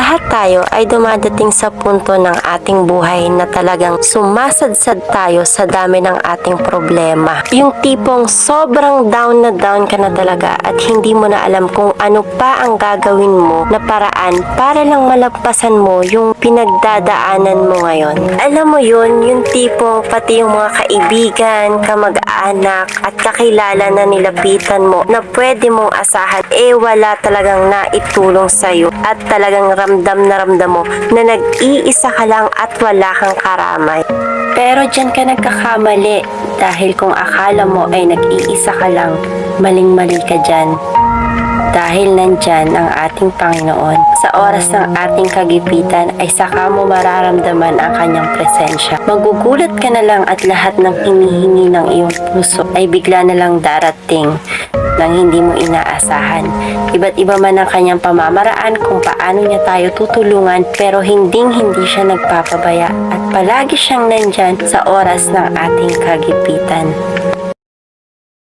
Lahat tayo ay dumadating sa punto ng ating buhay na talagang sumasadsad tayo sa dami ng ating problema. Yung tipong sobrang down na down ka na talaga at hindi mo na alam kung ano pa ang gagawin mo na paraan para lang malagpasan mo yung pinagdadaanan mo ngayon. Alam mo yun, yung tipong pati yung mga kaibigan, kamag-anak at kakilala na nilapitan mo na pwede mong asahan, wala talagang naitulong sa'yo at talagang ramdam mo na nag-iisa ka lang at wala kang karamay. Pero dyan ka nagkakamali dahil kung akala mo ay nag-iisa ka lang, maling-mali ka dyan. Dahil nandyan ang ating Panginoon, sa oras ng ating kagipitan ay saka mo mararamdaman ang kanyang presensya. Magugulat ka na lang at lahat ng hinihingi ng iyong puso ay bigla na lang darating nang hindi mo inaasahan. Iba't iba man ang kanyang pamamaraan kung paano niya tayo tutulungan, pero hindi siya nagpapabaya at palagi siyang nandyan sa oras ng ating kagipitan.